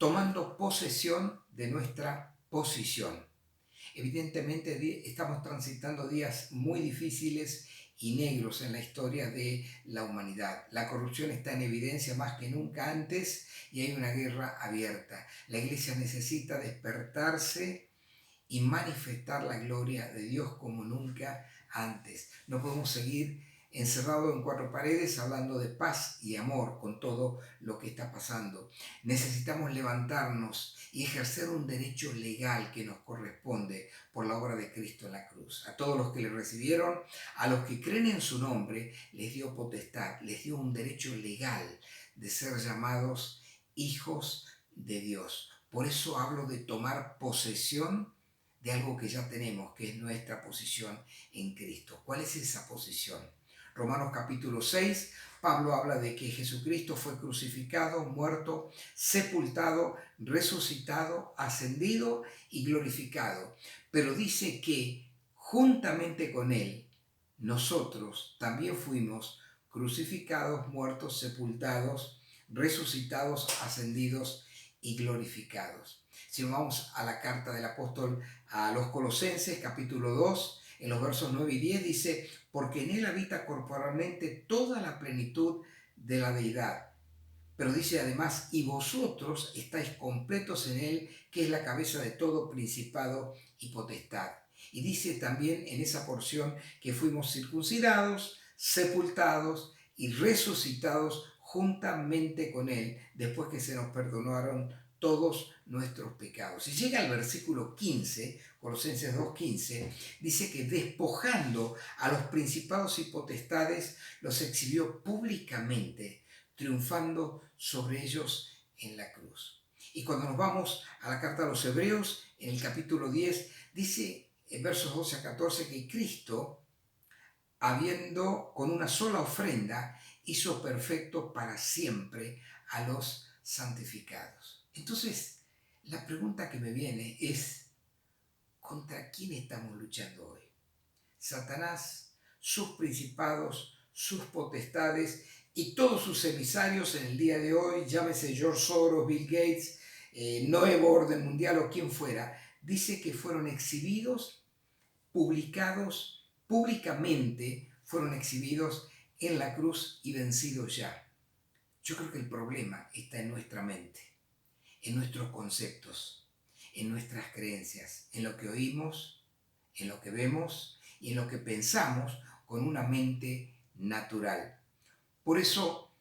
tomando posesión de nuestra posición. Evidentemente estamos transitando días muy difíciles y negros en la historia de la humanidad. La corrupción está en evidencia más que nunca antes y hay una guerra abierta. La iglesia necesita despertarse y manifestar la gloria de Dios como nunca antes. No podemos seguir encerrados en cuatro paredes hablando de paz y amor con todo lo que está pasando. Necesitamos levantarnos y ejercer un derecho legal que nos corresponde por la obra de Cristo en la cruz. A todos los que le recibieron, a los que creen en su nombre, les dio potestad, les dio un derecho legal de ser llamados hijos de Dios. Por eso hablo de tomar posesión de algo que ya tenemos, que es nuestra posición en Cristo. ¿Cuál es esa posición? Romanos capítulo 6, Pablo habla de que Jesucristo fue crucificado, muerto, sepultado, resucitado, ascendido y glorificado. Pero dice que juntamente con Él, nosotros también fuimos crucificados, muertos, sepultados, resucitados, ascendidos y glorificados. Si vamos a la carta del apóstol a los Colosenses, capítulo 2, en los versos 9 y 10, dice: porque en él habita corporalmente toda la plenitud de la deidad. Pero dice además: y vosotros estáis completos en él, que es la cabeza de todo principado y potestad. Y dice también en esa porción que fuimos circuncidados, sepultados y resucitados juntamente con él, después que se nos perdonaron todos nuestros pecados. Y llega al versículo 15, Colosenses 2:15, dice que despojando a los principados y potestades, los exhibió públicamente, triunfando sobre ellos en la cruz. Y cuando nos vamos a la carta a los Hebreos, en el capítulo 10, dice en versos 12 a 14 que Cristo, habiendo con una sola ofrenda, hizo perfecto para siempre a los santificados. Entonces, la pregunta que me viene es: ¿contra quién estamos luchando hoy? Satanás, sus principados, sus potestades y todos sus emisarios en el día de hoy, llámese George Soros, Bill Gates, Nuevo Orden Mundial o quien fuera, dice que fueron exhibidos, publicados públicamente, fueron exhibidos en la cruz y vencidos ya. Yo creo que el problema está en nuestra mente, en nuestros conceptos, en nuestras creencias, en lo que oímos, en lo que vemos y en lo que pensamos con una mente natural. Por eso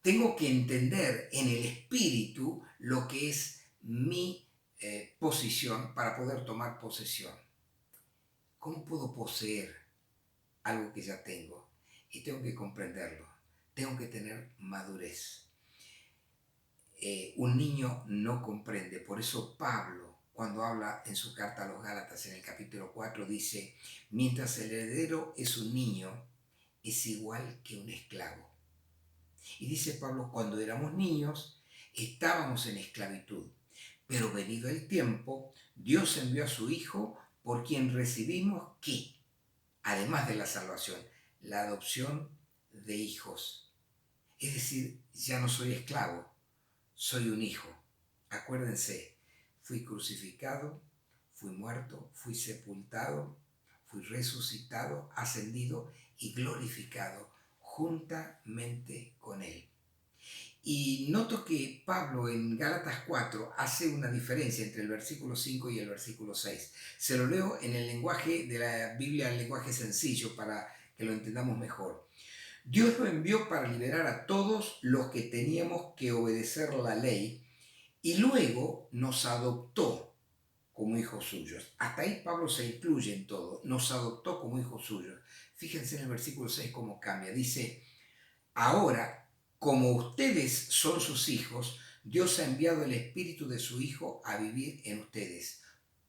tengo que entender en el espíritu lo que es mi posición para poder tomar posesión. ¿Cómo puedo poseer algo que ya tengo? Y tengo que comprenderlo. Tengo que tener madurez. Un niño no comprende. Por eso Pablo, cuando habla en su carta a los Gálatas en el capítulo 4, dice: mientras el heredero es un niño, es igual que un esclavo. Y dice Pablo: cuando éramos niños, estábamos en esclavitud. Pero venido el tiempo, Dios envió a su Hijo, por quien recibimos, ¿qué? Además de la salvación, la adopción de hijos. Es decir, ya no soy esclavo, soy un hijo. Acuérdense, fui crucificado, fui muerto, fui sepultado, fui resucitado, ascendido y glorificado juntamente con él. Y noto que Pablo en Gálatas 4 hace una diferencia entre el versículo 5 y el versículo 6. Se lo leo en el lenguaje de la Biblia, el lenguaje sencillo, para que lo entendamos mejor. Dios lo envió para liberar a todos los que teníamos que obedecer la ley y luego nos adoptó como hijos suyos. Hasta ahí Pablo se incluye en todo. Nos adoptó como hijos suyos. Fíjense en el versículo 6 cómo cambia. Dice: ahora, como ustedes son sus hijos, Dios ha enviado el Espíritu de su Hijo a vivir en ustedes.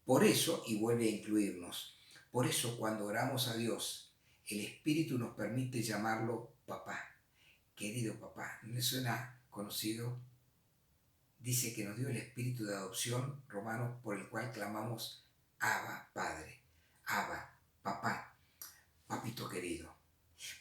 Por eso, y vuelve a incluirnos, por eso cuando oramos a Dios, el Espíritu nos permite llamarlo papá, querido papá. ¿No le suena conocido? Dice que nos dio el Espíritu de adopción, Romanos, por el cual clamamos: Abba, Padre, Abba, papá, papito querido.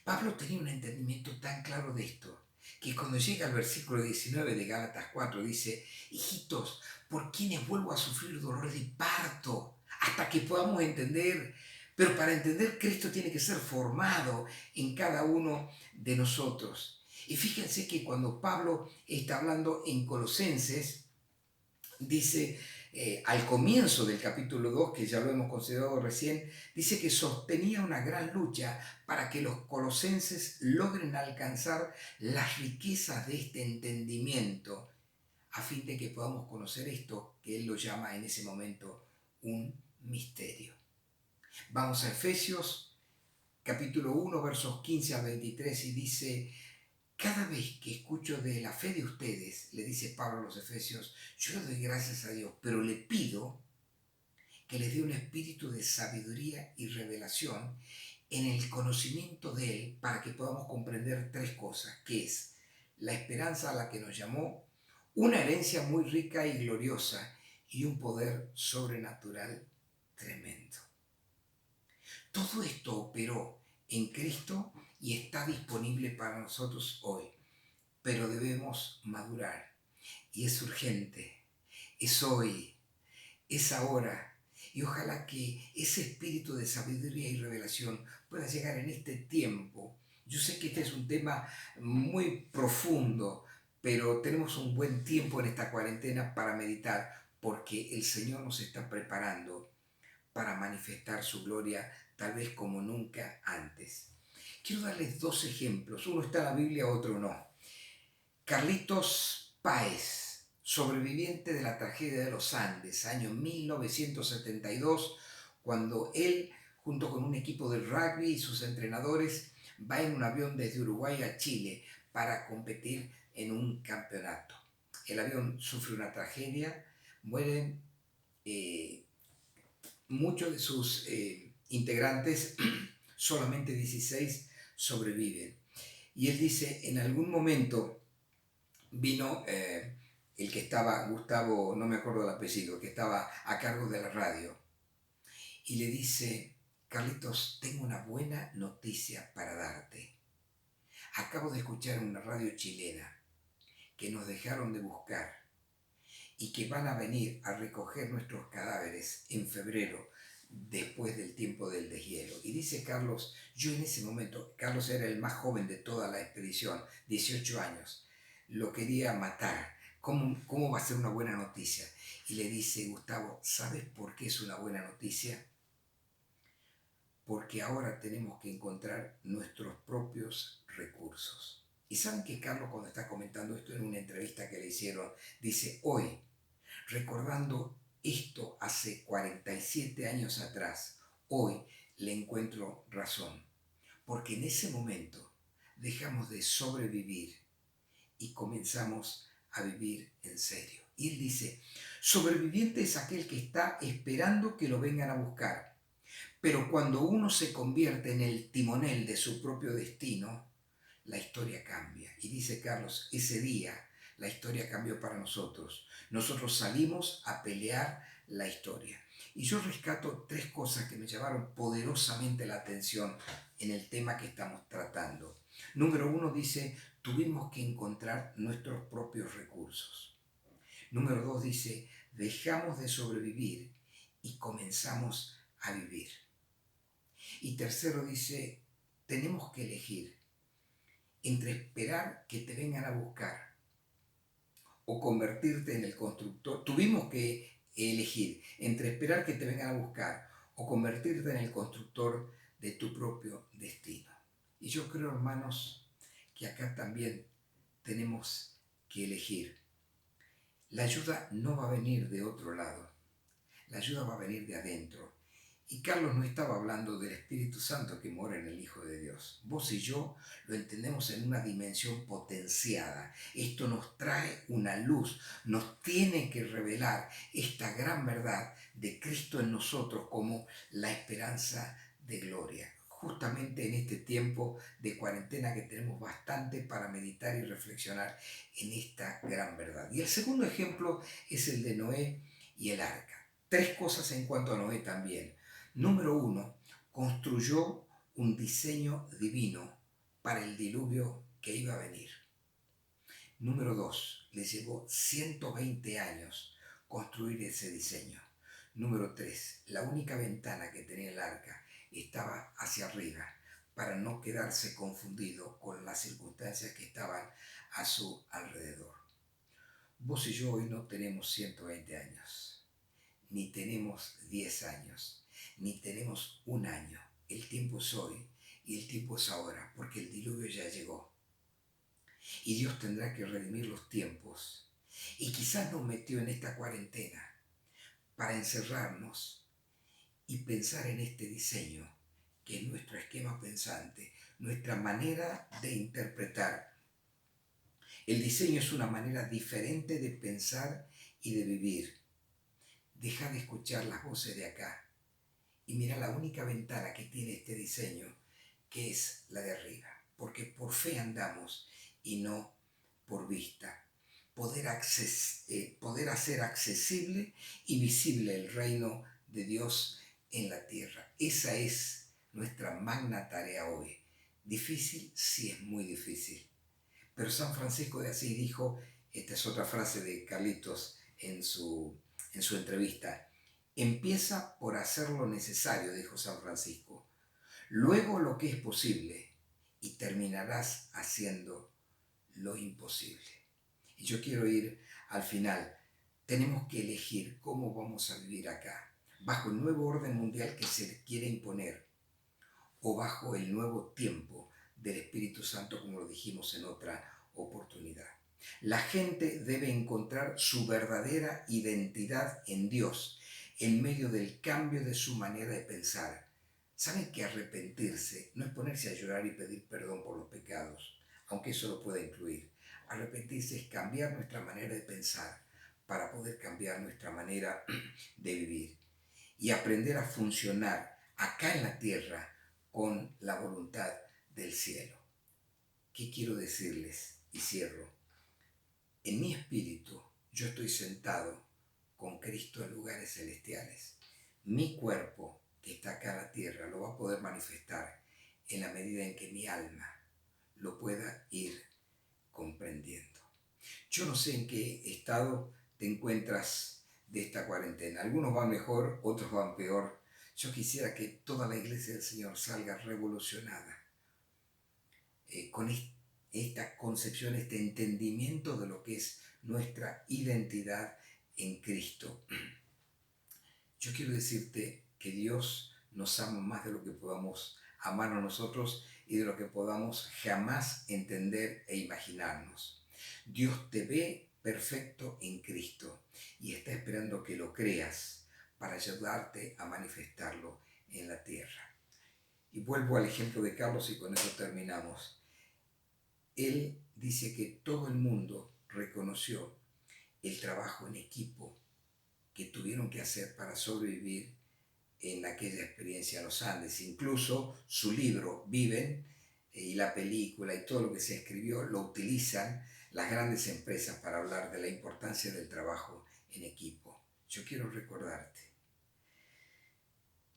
Pablo tenía un entendimiento tan claro de esto, que cuando llega al versículo 19 de Gálatas 4 dice, hijitos, por quienes vuelvo a sufrir dolor de parto, hasta que podamos entender. Pero para entender, Cristo tiene que ser formado en cada uno de nosotros. Y fíjense que cuando Pablo está hablando en Colosenses, dice al comienzo del capítulo 2, que ya lo hemos considerado recién, dice que sostenía una gran lucha para que los colosenses logren alcanzar las riquezas de este entendimiento, a fin de que podamos conocer esto que él lo llama en ese momento un misterio. Vamos a Efesios capítulo 1, versos 15 al 23, y dice: cada vez que escucho de la fe de ustedes, le dice Pablo a los Efesios, yo le doy gracias a Dios, pero le pido que les dé un espíritu de sabiduría y revelación en el conocimiento de Él, para que podamos comprender tres cosas, que es la esperanza a la que nos llamó, una herencia muy rica y gloriosa y un poder sobrenatural tremendo. Todo esto operó en Cristo y está disponible para nosotros hoy, pero debemos madurar, y es urgente, es hoy, es ahora, y ojalá que ese espíritu de sabiduría y revelación pueda llegar en este tiempo. Yo sé que este es un tema muy profundo, pero tenemos un buen tiempo en esta cuarentena para meditar, porque el Señor nos está preparando para manifestar su gloria tal vez como nunca antes. Quiero darles dos ejemplos, uno está en la Biblia, otro no. Carlitos Páez, sobreviviente de la tragedia de los Andes, año 1972, cuando él, junto con un equipo de rugby y sus entrenadores, va en un avión desde Uruguay a Chile para competir en un campeonato. El avión sufre una tragedia, mueren muchos de sus integrantes, solamente 16 sobreviven. Y él dice, en algún momento vino el que estaba, Gustavo, no me acuerdo el apellido, que estaba a cargo de la radio, y le dice: Carlitos, tengo una buena noticia para darte. Acabo de escuchar en una radio chilena que nos dejaron de buscar y que van a venir a recoger nuestros cadáveres en febrero, después del tiempo del deshielo. Y dice Carlos, yo en ese momento, Carlos era el más joven de toda la expedición, 18 años, lo quería matar. ¿Cómo va a ser una buena noticia? Y le dice Gustavo, ¿sabes por qué es una buena noticia? Porque ahora tenemos que encontrar nuestros propios recursos. Y saben que Carlos, cuando está comentando esto en una entrevista que le hicieron, dice, hoy, recordando esto hace 47 años atrás, hoy le encuentro razón, porque en ese momento dejamos de sobrevivir y comenzamos a vivir en serio. Y él dice, sobreviviente es aquel que está esperando que lo vengan a buscar, pero cuando uno se convierte en el timonel de su propio destino, la historia cambia. Y dice Carlos, ese día la historia cambió para nosotros. Nosotros salimos a pelear la historia. Y yo rescato tres cosas que me llamaron poderosamente la atención en el tema que estamos tratando. Número uno dice, tuvimos que encontrar nuestros propios recursos. Número dos dice, dejamos de sobrevivir y comenzamos a vivir. Y tercero dice, tenemos que elegir entre esperar que te vengan a buscar o convertirte en el constructor. Tuvimos que elegir entre esperar que te vengan a buscar o convertirte en el constructor de tu propio destino. Y yo creo, hermanos, que acá también tenemos que elegir. La ayuda no va a venir de otro lado, la ayuda va a venir de adentro. Y Carlos no estaba hablando del Espíritu Santo que mora en el Hijo de Dios. Vos y yo lo entendemos en una dimensión potenciada. Esto nos trae una luz, nos tiene que revelar esta gran verdad de Cristo en nosotros como la esperanza de gloria. Justamente en este tiempo de cuarentena que tenemos bastante para meditar y reflexionar en esta gran verdad. Y el segundo ejemplo es el de Noé y el arca. Tres cosas en cuanto a Noé también. Número uno, construyó un diseño divino para el diluvio que iba a venir. Número 2, le llevó 120 años construir ese diseño. Número 3, la única ventana que tenía el arca estaba hacia arriba para no quedarse confundido con las circunstancias que estaban a su alrededor. Vos y yo hoy no tenemos 120 años, ni tenemos 10 años, ni tenemos un año. El tiempo es hoy y el tiempo es ahora, porque el diluvio ya llegó. Y Dios tendrá que redimir los tiempos. Y quizás nos metió en esta cuarentena para encerrarnos y pensar en este diseño, que es nuestro esquema pensante, nuestra manera de interpretar. El diseño es una manera diferente de pensar y de vivir. Deja de escuchar las voces de acá y mira la única ventana que tiene este diseño, que es la de arriba, porque por fe andamos y no por vista. Poder hacer accesible y visible el reino de Dios en la tierra. Esa es nuestra magna tarea hoy. Difícil, sí es muy difícil. Pero San Francisco de Asís dijo, esta es otra frase de Carlitos en su entrevista, empieza por hacer lo necesario, dijo San Francisco, luego lo que es posible y terminarás haciendo lo imposible. Y yo quiero ir al final. Tenemos que elegir cómo vamos a vivir acá, bajo el nuevo orden mundial que se quiere imponer o bajo el nuevo tiempo del Espíritu Santo, como lo dijimos en otra oportunidad. La gente debe encontrar su verdadera identidad en Dios en medio del cambio de su manera de pensar. ¿Saben que arrepentirse no es ponerse a llorar y pedir perdón por los pecados, aunque eso lo pueda incluir? Arrepentirse es cambiar nuestra manera de pensar para poder cambiar nuestra manera de vivir y aprender a funcionar acá en la tierra con la voluntad del cielo. ¿Qué quiero decirles? Y cierro. En mi espíritu yo estoy sentado con Cristo en lugares celestiales. Mi cuerpo que está acá en la tierra lo va a poder manifestar en la medida en que mi alma lo pueda ir comprendiendo. Yo no sé en qué estado te encuentras de esta cuarentena. Algunos van mejor, otros van peor. Yo quisiera que toda la iglesia del Señor salga revolucionada con esta concepción, este entendimiento de lo que es nuestra identidad en Cristo. Yo quiero decirte que Dios nos ama más de lo que podamos amar a nosotros y de lo que podamos jamás entender e imaginarnos. Dios te ve perfecto en Cristo y está esperando que lo creas para ayudarte a manifestarlo en la tierra. Y vuelvo al ejemplo de Carlos y con eso terminamos. Él dice que todo el mundo reconoció el trabajo en equipo que tuvieron que hacer para sobrevivir en aquella experiencia en los Andes. Incluso su libro Viven y la película y todo lo que se escribió lo utilizan las grandes empresas para hablar de la importancia del trabajo en equipo. Yo quiero recordarte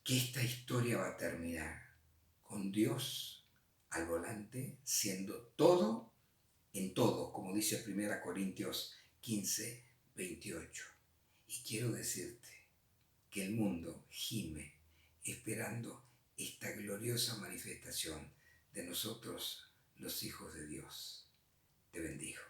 que esta historia va a terminar con Dios al volante, siendo todo en todo, como dice 1 Corintios 15, 28. Y quiero decirte que el mundo gime esperando esta gloriosa manifestación de nosotros, los hijos de Dios. Te bendigo.